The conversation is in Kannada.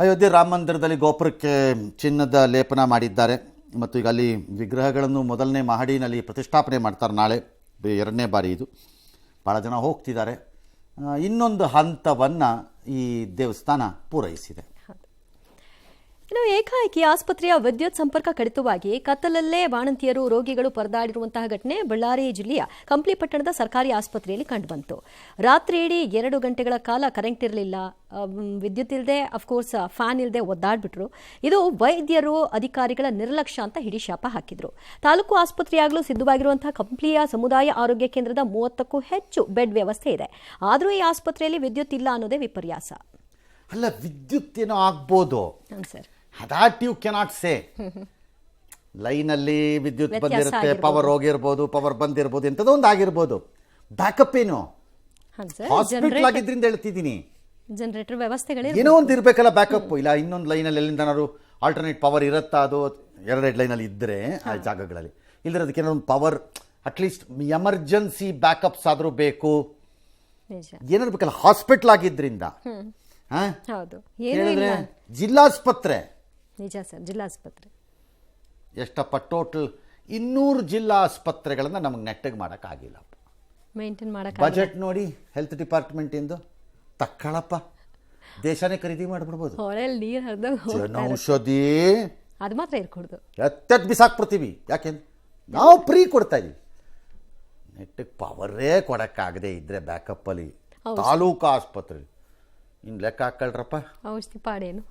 ಅಯೋಧ್ಯೆ ರಾಮ ಮಂದಿರದಲ್ಲಿ ಗೋಪುರಕ್ಕೆ ಚಿನ್ನದ ಲೇಪನ ಮಾಡಿದ್ದಾರೆ ಮತ್ತು ಈಗ ಅಲ್ಲಿ ವಿಗ್ರಹಗಳನ್ನು ಮೊದಲನೇ ಮಹಡಿನಲ್ಲಿ ಪ್ರತಿಷ್ಠಾಪನೆ ಮಾಡ್ತಾರೆ. ನಾಳೆ 2ನೇ ಬಾರಿ ಇದು. ಭಾಳ ಜನ ಹೋಗ್ತಿದ್ದಾರೆ. ಇನ್ನೊಂದು ಹಂತವನ್ನು ಈ ದೇವಸ್ಥಾನ ಪೂರೈಸಿದೆ. ಇನ್ನು ಏಕಾಏಕಿ ಆಸ್ಪತ್ರೆಯ ವಿದ್ಯುತ್ ಸಂಪರ್ಕ ಕಡಿತವಾಗಿ ಕತ್ತಲಲ್ಲೇ ಬಾಣಂತಿಯರು ರೋಗಿಗಳು ಪರದಾಡಿರುವಂತಹ ಘಟನೆ ಬಳ್ಳಾರಿ ಜಿಲ್ಲೆಯ ಕಂಪ್ಲಿ ಪಟ್ಟಣದ ಸರ್ಕಾರಿ ಆಸ್ಪತ್ರೆಯಲ್ಲಿ ಕಂಡುಬಂತು. ರಾತ್ರಿ ಇಡೀ 2 ಗಂಟೆಗಳ ಕಾಲ ಕರೆಂಟ್ ಇರಲಿಲ್ಲ, ವಿದ್ಯುತ್ ಇಲ್ಲದೆ ಅಫ್ಕೋರ್ಸ್ ಫ್ಯಾನ್ ಇಲ್ಲದೆ ಒದ್ದಾಡ್ಬಿಟ್ರು. ಇದು ವೈದ್ಯರು ಅಧಿಕಾರಿಗಳ ನಿರ್ಲಕ್ಷ್ಯ ಅಂತ ಹಿಡಿ ಶಾಪ ಹಾಕಿದ್ರು. ತಾಲೂಕು ಆಸ್ಪತ್ರೆಯಾಗಲೂ ಸಿದ್ಧವಾಗಿರುವಂತಹ ಕಂಪ್ಲಿಯ ಸಮುದಾಯ ಆರೋಗ್ಯ ಕೇಂದ್ರದ 30ಕ್ಕೂ ಹೆಚ್ಚು ಬೆಡ್ ವ್ಯವಸ್ಥೆ ಇದೆ. ಆದರೂ ಈ ಆಸ್ಪತ್ರೆಯಲ್ಲಿ ವಿದ್ಯುತ್ ಇಲ್ಲ ಅನ್ನೋದೇ ವಿಪರ್ಯಾಸ. ಅಲ್ಲ, ವಿದ್ಯುತ್ ಏನೋ ಆಗ್ಬೋದು, sir, that you cannot say. ಲೈನಲ್ಲಿ ವಿದ್ಯುತ್ ಬಂದಿರುತ್ತೆ, ಪವರ್ ಹೋಗಿರ್ಬೋದು, ಪವರ್ ಬಂದಿರ್ಬೋದು, ಎಂಥದೋ ಒಂದು ಆಗಿರ್ಬೋದು. ಬ್ಯಾಕಪ್ ಏನು? ಹಾಸ್ಪಿಟಲ್ ಆಗಿದ್ರಿಂದ ಹೇಳ್ತಿದ್ದೀನಿ, ಜನರೇಟರ್ ವ್ಯವಸ್ಥೆಗಳೇ ಏನೋ ಒಂದು ಇರಬೇಕಲ್ಲ ಬ್ಯಾಕಪ್. ಇಲ್ಲ ಇನ್ನೊಂದು ಲೈನಲ್ಲಿ ಎಲ್ಲಿಂದನಾದ್ರು ಆಲ್ಟರ್ನೇಟ್ ಪವರ್ ಇರುತ್ತಾ? ಅದು 2 ಲೈನಲ್ಲಿ ಇದ್ದರೆ ಆ ಜಾಗಗಳಲ್ಲಿ ಇಲ್ಲದ್ರೆ ಅದಕ್ಕೆ ಏನೋ ಒಂದು ಪವರ್, ಅಟ್ಲೀಸ್ಟ್ ಎಮರ್ಜೆನ್ಸಿ ಬ್ಯಾಕಪ್ಸ್ ಆದರೂ ಬೇಕು. ಏನಾದ್ರು ಬೇಕಲ್ಲ ಹಾಸ್ಪಿಟಲ್ ಆಗಿದ್ರಿಂದ. ಹೇಳಿದ್ರೆ ಜಿಲ್ಲಾಸ್ಪತ್ರೆ, ನಿಜ ಸರ್, ಜಿಲ್ಲಾಸ್ಪತ್ರೆ ಎಷ್ಟಪ್ಪ ಟೋಟಲ್ 200 ಜಿಲ್ಲಾ ಆಸ್ಪತ್ರೆಗಳನ್ನ ನಮಗೆ ನೆಟ್ಟಗೆ ಮಾಡೋಕ್ಕಾಗಿಲ್ಲ. ಮೇಂಟೈನ್ ಮಾಡಕ್ಕೆ ಬಜೆಟ್ ನೋಡಿ ಹೆಲ್ತ್ ಡಿಪಾರ್ಟ್ಮೆಂಟ್ ಇಂದು ತಕ್ಕಳಪ್ಪ, ದೇಶನೇ ಖರೀದಿ ಮಾಡಿಬಿಡ್ಬೋದು. ನೀರು ಹರಿದ ಜನೌಷಧಿ ಅದು ಮಾತ್ರ ಇರ್ಕೊಡ್ದು ಎತ್ತೆತ್ ಬಿಸಾಕ್ಬಿಡ್ತೀವಿ. ಯಾಕೆಂದ್ರೆ ನಾವು ಫ್ರೀ ಕೊಡ್ತಾ ಇದೀವಿ. ನೆಟ್ಟಿಗೆ ಪವರೇ ಕೊಡೋಕ್ಕಾಗದೆ ಇದ್ರೆ ಬ್ಯಾಕಪ್ಪಲ್ಲಿ ತಾಲೂಕು ಆಸ್ಪತ್ರೆ ಇನ್ನು ಲೆಕ್ಕ ಹಾಕೊಳ್ರಪ್ಪ. ಔಷಧಿ ಪಾಡೇನು.